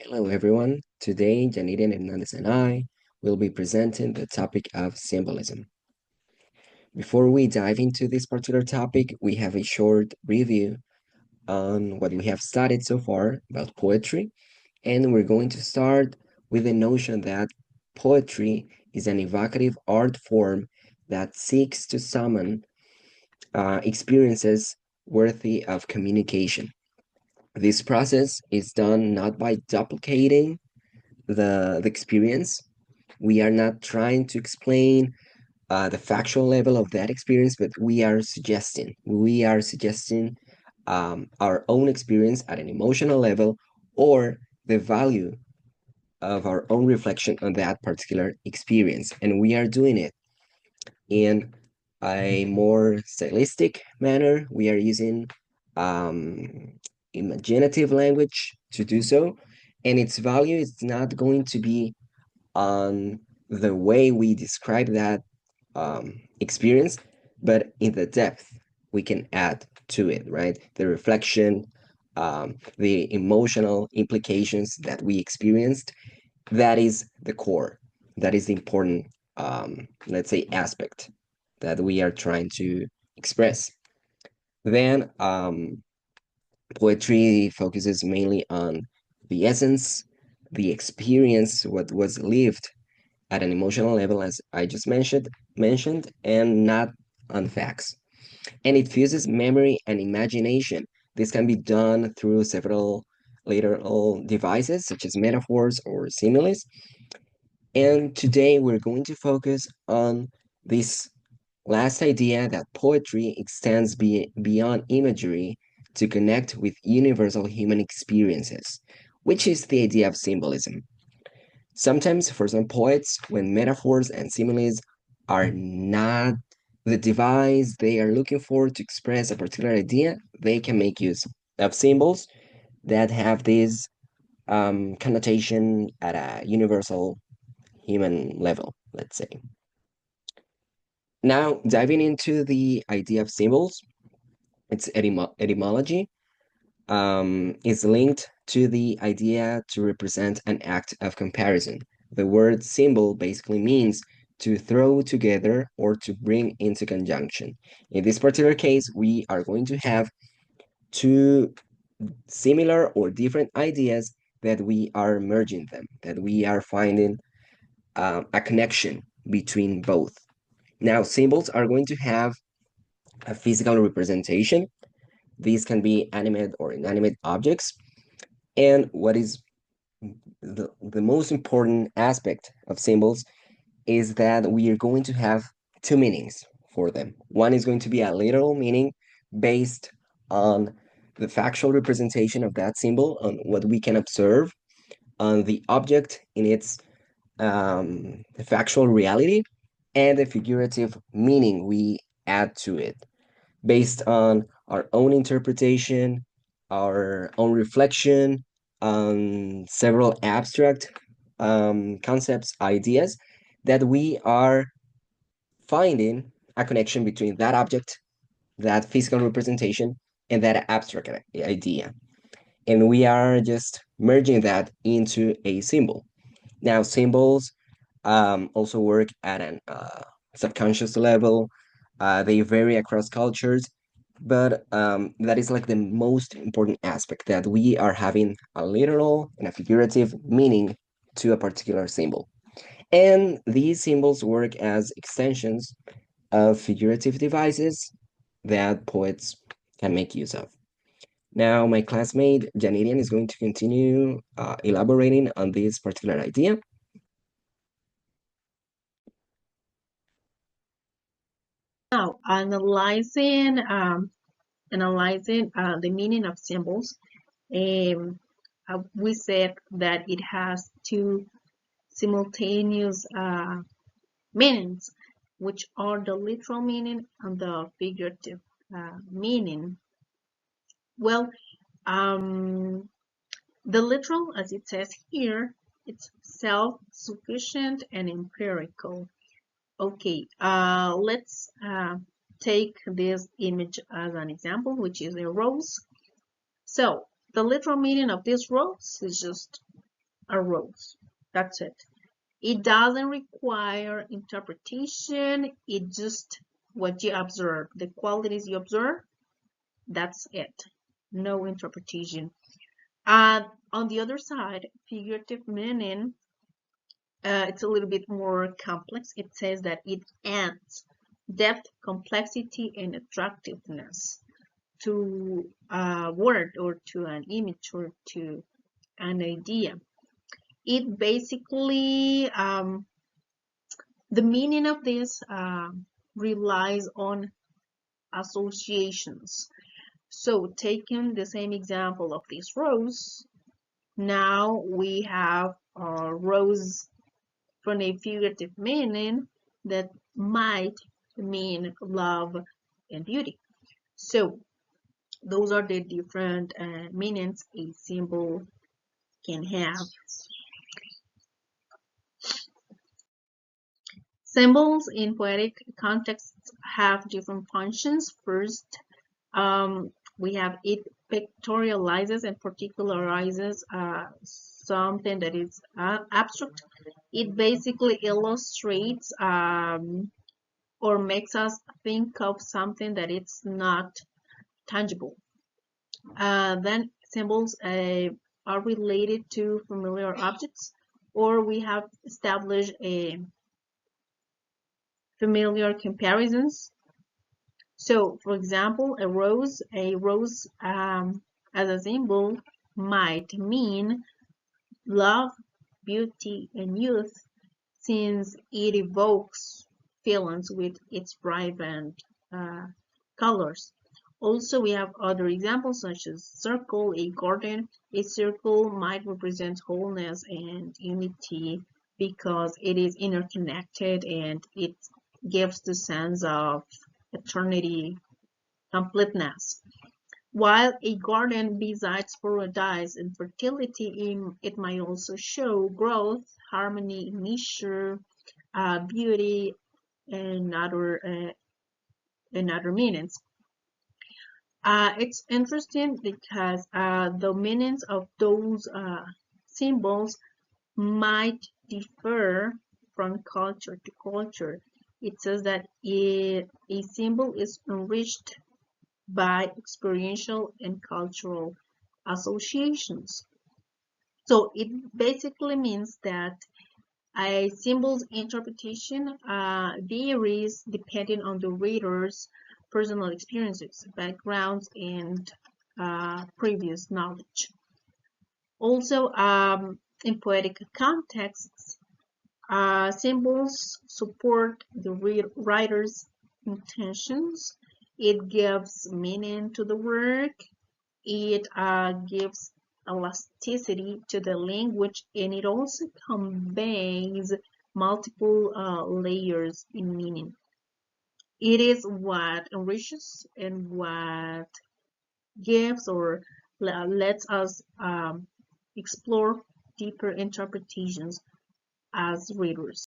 Hello, everyone. Today, Janine Hernandez and I will be presenting the topic of symbolism. Before we dive into this particular topic, we have a short review on what we have studied so far about poetry, and we're going to start with the notion that poetry is an evocative art form that seeks to summon experiences worthy of communication. This process is done not by duplicating the experience. We are not trying to explain the factual level of that experience, but we are suggesting our own experience at an emotional level or the value of our own reflection on that particular experience. And we are doing it in a more stylistic manner. We are using um, imaginative language to do so. And its value is not going to be on the way we describe that experience, but in the depth we can add to it, right? The reflection, the emotional implications that we experienced, that is the core. That is the important, let's say, aspect that we are trying to express. Then, poetry focuses mainly on the essence, the experience, what was lived at an emotional level, as I just mentioned, and not on facts. And it fuses memory and imagination. This can be done through several literal devices, such as metaphors or similes. And today we're going to focus on this last idea that poetry extends beyond imagery to connect with universal human experiences, which is the idea of symbolism. Sometimes, for some poets, when metaphors and similes are not the device they are looking for to express a particular idea, they can make use of symbols that have this connotation at a universal human level, let's say. Now, diving into the idea of symbols, its etymology is linked to the idea to represent an act of comparison. The word symbol basically means to throw together or to bring into conjunction. In this particular case, we are going to have two similar or different ideas that we are merging them, that we are finding a connection between both. Now, symbols are going to have a physical representation. These can be animate or inanimate objects. And what is the most important aspect of symbols is that we are going to have two meanings for them. One is going to be a literal meaning based on the factual representation of that symbol, on what we can observe, on the object in its factual reality, and the figurative meaning we add to it based on our own interpretation, our own reflection on several abstract concepts, ideas that we are finding a connection between that object, that physical representation, and that abstract idea. And we are just merging that into a symbol. Now, symbols also work at an subconscious level. They vary across cultures, but that is like the most important aspect that we are having a literal and a figurative meaning to a particular symbol. And these symbols work as extensions of figurative devices that poets can make use of. Now, my classmate Janirian is going to continue elaborating on this particular idea. Now, analyzing the meaning of symbols, um, we said that it has two simultaneous meanings, which are the literal meaning and the figurative meaning. Well, um, the literal, as it says here, it's self-sufficient and empirical. Okay, let's take this image as an example, which is a rose. So the literal meaning of this rose is just a rose. That's it. It doesn't require interpretation. It just what you observe, the qualities you observe, that's it. No interpretation. And on the other side, figurative meaning, it's a little bit more complex. It says that it adds depth, complexity, and attractiveness to a word or to an image or to an idea. It basically, the meaning of this relies on associations. So, taking the same example of this rose, now we have a rose from a figurative meaning that might mean love and beauty. So, those are the different meanings a symbol can have. Symbols in poetic contexts have different functions. First, we have it pictorializes and particularizes something that is abstract. It basically illustrates or makes us think of something that it's not tangible. Then symbols are related to familiar objects, or we have established a familiar comparisons. So, for example, a rose as a symbol might mean love, beauty, and youth, since it evokes feelings with its vibrant uh, colors. Also, we have other examples such as circle, a garden. A circle might represent wholeness and unity because it is interconnected and it gives the sense of eternity, completeness. While a garden besides paradise and fertility, it might also show growth, harmony in nature, beauty, and other meanings. It's interesting because the meanings of those symbols might differ from culture to culture. It says that a symbol is enriched by experiential and cultural associations. So it basically means that a symbol's interpretation varies depending on the reader's personal experiences, backgrounds, and previous knowledge. Also, in poetic contexts, symbols support the writer's intentions. It gives meaning to the work. It gives elasticity to the language, and it also conveys multiple layers in meaning. It is what enriches and what gives or lets us explore deeper interpretations as readers.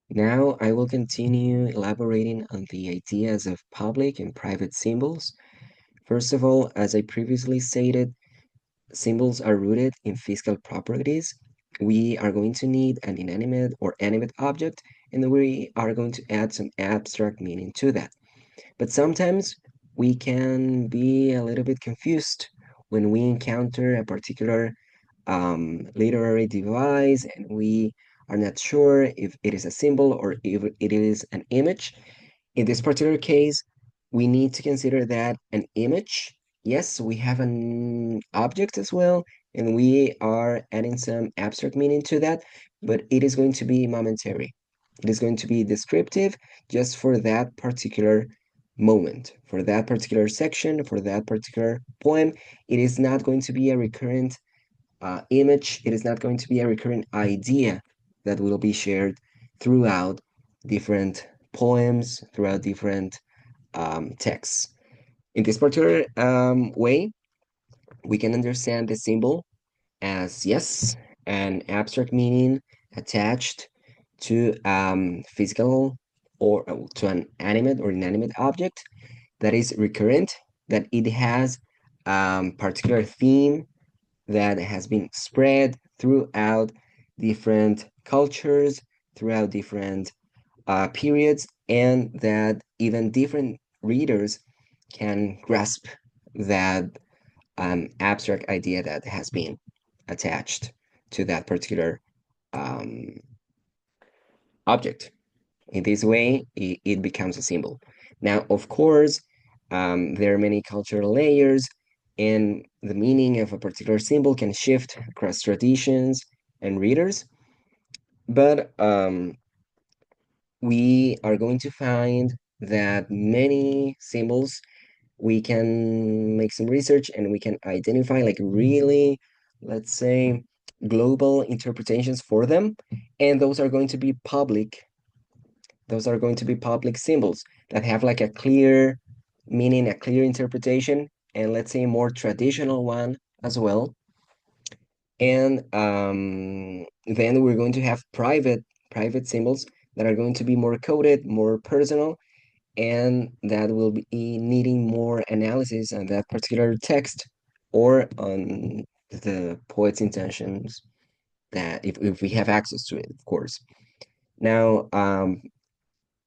Now I will continue elaborating on the ideas of public and private symbols. First of all, as I previously stated, symbols are rooted in physical properties. We are going to need an inanimate or animate object, and we are going to add some abstract meaning to that. But sometimes we can be a little bit confused when we encounter a particular literary device and we are not sure if it is a symbol or if it is an image. In this particular case, we need to consider that an image, yes, we have an object as well, and we are adding some abstract meaning to that, but it is going to be momentary. It is going to be descriptive just for that particular moment, for that particular section, for that particular poem. It is not going to be a recurrent image. It is not going to be a recurrent idea that will be shared throughout different poems, throughout different texts. In this particular way, we can understand the symbol as, yes, an abstract meaning attached to physical or to an animate or inanimate object that is recurrent, that it has particular theme that has been spread throughout different cultures, throughout different periods, and that even different readers can grasp that abstract idea that has been attached to that particular um, object. In this way, it becomes a symbol. Now, of course, there are many cultural layers, and the meaning of a particular symbol can shift across traditions and readers. But we are going to find that many symbols, we can make some research and we can identify like really, let's say, global interpretations for them. And those are going to be public symbols that have like a clear meaning, a clear interpretation, and let's say a more traditional one as well. And then we're going to have private symbols that are going to be more coded, more personal, and that will be needing more analysis on that particular text or on the poet's intentions, that if we have access to it, of course. Now,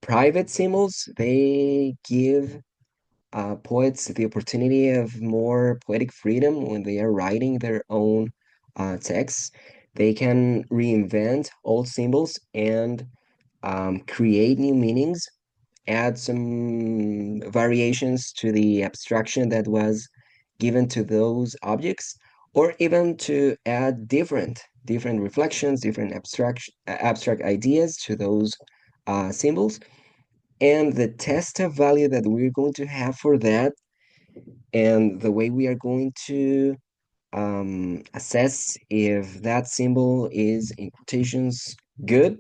private symbols, they give poets the opportunity of more poetic freedom when they are writing their own texts. They can reinvent old symbols and create new meanings, add some variations to the abstraction that was given to those objects, or even to add different reflections, different abstract ideas to those symbols. And the test of value that we're going to have for that, and the way we are going to assess if that symbol is, in quotations, good,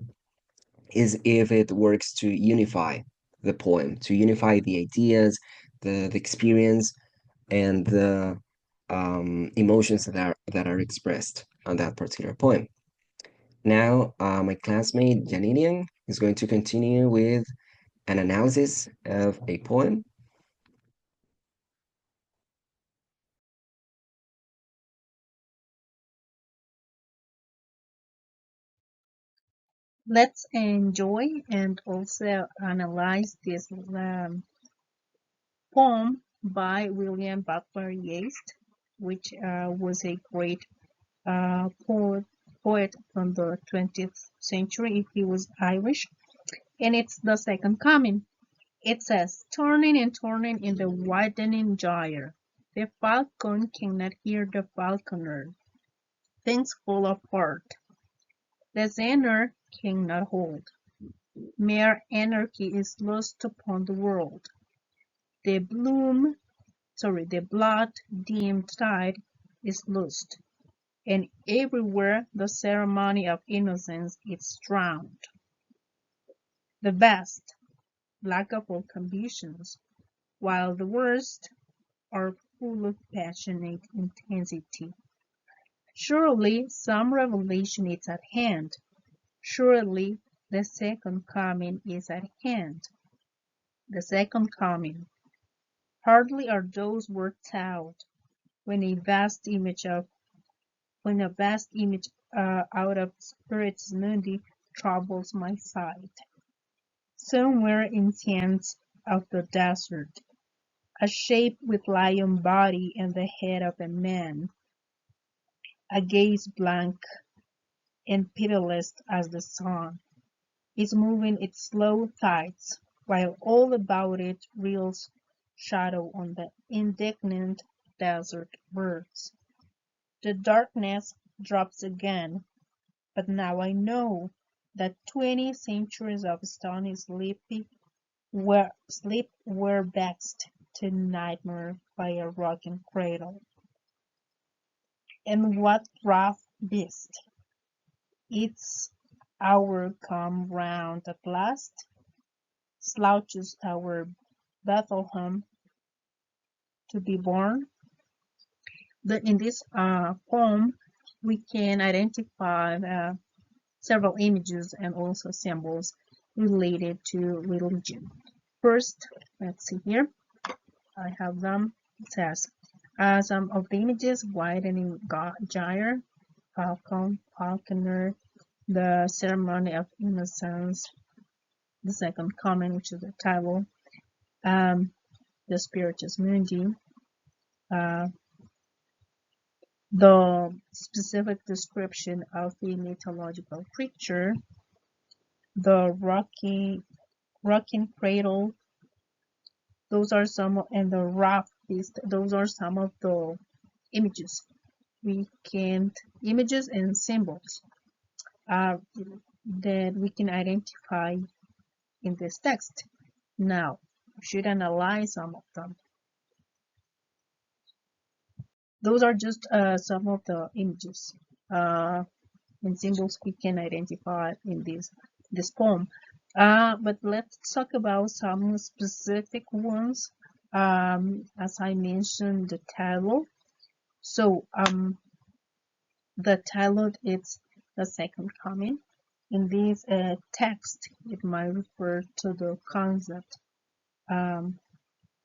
is if it works to unify the poem, to unify the ideas, the experience, and the emotions that are expressed on that particular poem. Now, my classmate Janinian is going to continue with an analysis of a poem. Let's enjoy and also analyze this poem by William Butler Yeats, which was a great poet from the 20th century, if he was Irish. And it's the second coming. It says, turning and turning in the widening gyre, the falcon cannot hear the falconer. Things fall apart. The zenner cannot hold. Mere anarchy is loosed upon the world. The the blood-dimmed tide is loosed, and everywhere the ceremony of innocence is drowned. The best, lack of all conditions, while the worst are full of passionate intensity. Surely some revelation is at hand. Surely the second coming is at hand. The second coming. Hardly are those words out, when a vast image out of spirits mundi troubles my sight. Somewhere in sands of the desert, a shape with lion body and the head of a man, a gaze blank and pitiless as the sun, is moving its slow tides, while all about it reels shadow on the indignant desert birds. The darkness drops again, but now I know that 20 centuries of stony sleep were vexed to nightmare by a rocking cradle. And what rough beast? Its hour come round at last, slouches our Bethlehem to be born. In this poem, we can identify several images and also symbols related to religion. First, let's see here. I have them. It says, Some of the images: widening gyre, falcon, falconer, the ceremony of innocence, the second comment, which is the title, um, the spiritus mundi, uh, the specific description of the mythological creature, the rocking cradle. Those are some, and the rock beast. Those are some of the images we can images and symbols uh, that we can identify in this text. Now, we should analyze some of them. Those are just some of the images and symbols we can identify in this poem. But let's talk about some specific ones. As I mentioned, the title. So the title is the second coming. In this text, it might refer to the concept um,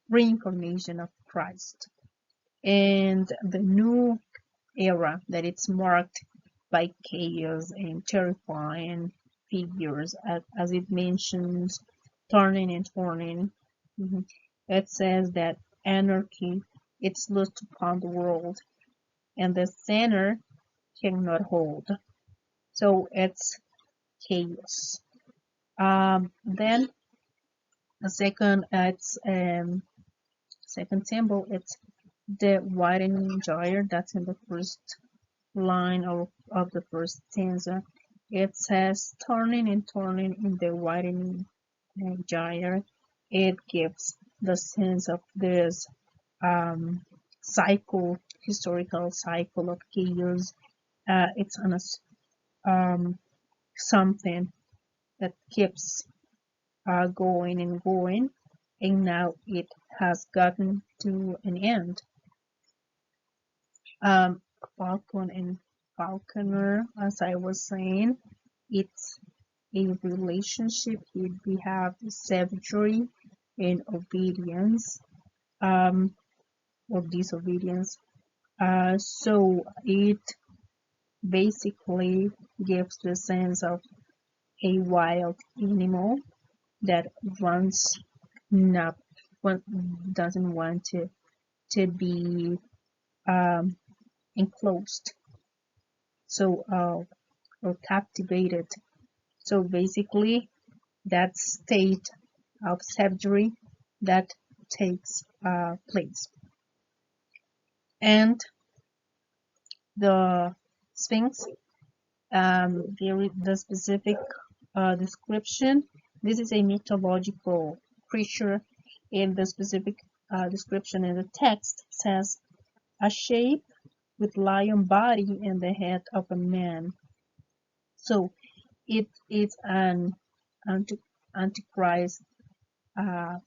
reincarnation of Christ and the new era that it's marked by chaos and terrifying figures, as it mentions, turning and turning. Mhm. It says that anarchy it's loosed upon the world, and the center cannot hold. So it's chaos. Then the second, it's second symbol. It's the widening gyre. That's in the first line of the first stanza. It says, turning and turning in the widening gyre. It gives the sense of this um, cycle, historical cycle of chaos. It's on a something that keeps going and going, and now it has gotten to an end. Um, Falcon and Falconer, as I was saying, it's a relationship. We have savagery and obedience, or disobedience. So it basically gives the sense of a wild animal that wants not doesn't want to be um, enclosed, so or captivated. So basically, that state of savagery that takes place. And the Sphinx, the specific description. This is a mythological creature, and the specific description in the text says a shape with lion body and the head of a man. So it is an antichrist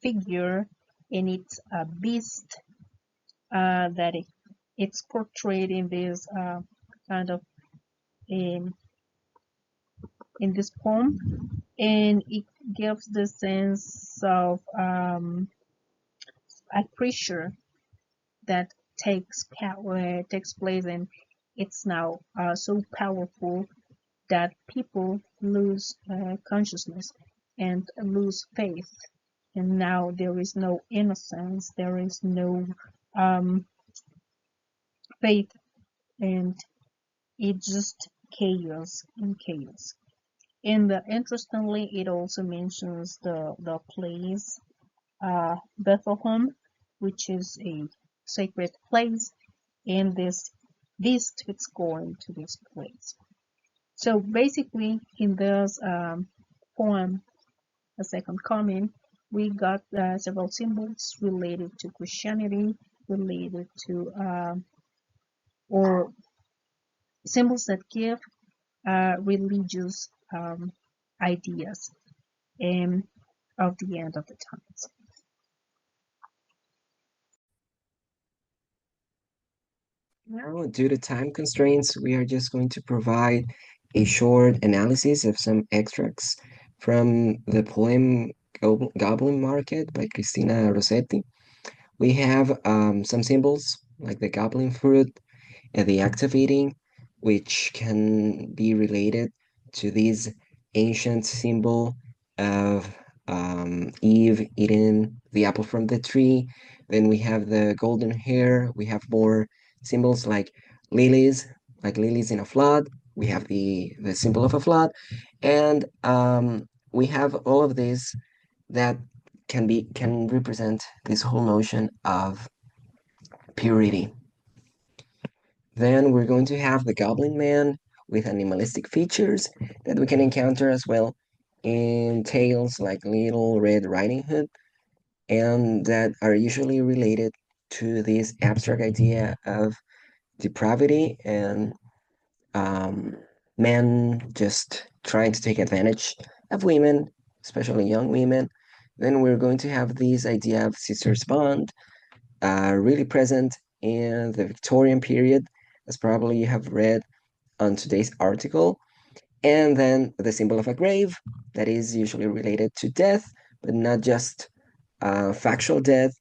figure, and it's a beast that it's portrayed in this kind of in, in this poem, and it gives the sense of a creature that takes place, and it's now so powerful that people lose consciousness and lose faith, and now there is no innocence, there is no um, faith, and it's just chaos and chaos. And interestingly, it also mentions the place Bethlehem, which is a sacred place, and this beast is going to this place. So basically, in this poem, The Second Coming, we got several symbols related to Christianity, related to or symbols that give religious ideas and of the end of the times. Now, due to time constraints, we are just going to provide a short analysis of some extracts from the poem Goblin Market by Cristina Rossetti. We have some symbols like the goblin fruit and the activating, which can be related to this ancient symbol of Eve eating the apple from the tree. Then we have the golden hair. We have more symbols lilies, like lilies in a flood. We have the symbol of a flood, and we have all of these that can represent this whole notion of purity. Then we're going to have the Goblin Man with animalistic features that we can encounter as well in tales like Little Red Riding Hood, and that are usually related to this abstract idea of depravity and um, men just trying to take advantage of women, especially young women. Then we're going to have this idea of Sister's Bond, really present in the Victorian period, as probably you have read on today's article. And then the symbol of a grave that is usually related to death, but not just factual death,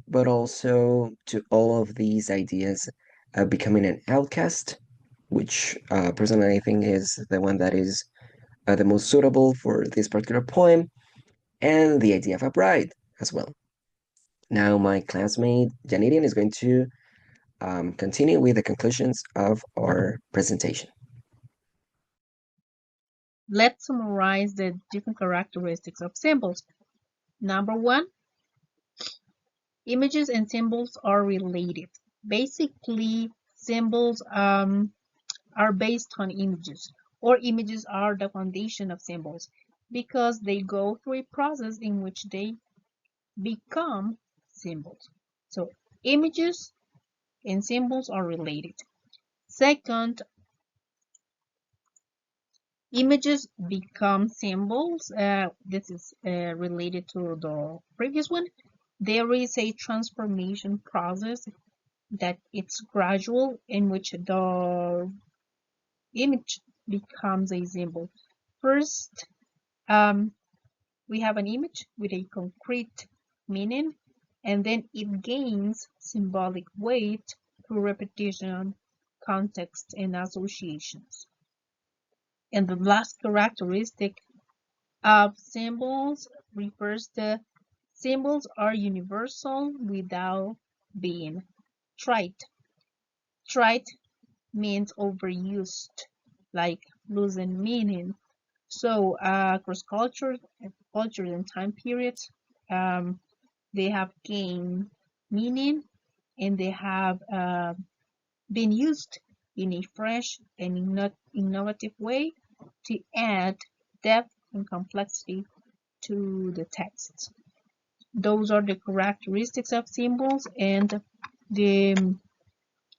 but also to all of these ideas of becoming an outcast, which personally I think is the one that is the most suitable for this particular poem, and the idea of a bride as well. Now, my classmate Janidian is going to continue with the conclusions of our presentation. Let's summarize the different characteristics of symbols. Number one, images and symbols are related. Basically, symbols are based on images, or images are the foundation of symbols because they go through a process in which they become symbols. So, images and symbols are related. Second, images become symbols. This is related to the previous one. There is a transformation process that it's gradual in which the image becomes a symbol. First, um, we have an image with a concrete meaning, and then it gains symbolic weight through repetition, context, and associations. And the last characteristic of symbols refers to symbols are universal without being trite. Trite means overused, like losing meaning. So across cultures and time periods, um, they have gained meaning and they have been used in a fresh and innovative way to add depth and complexity to the text. Those are the characteristics of symbols, and the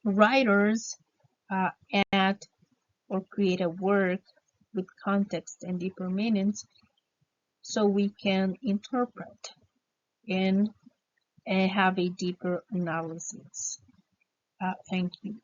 writers uh, add or create a work with context and deeper meanings so we can interpret and have a deeper analysis. Thank you.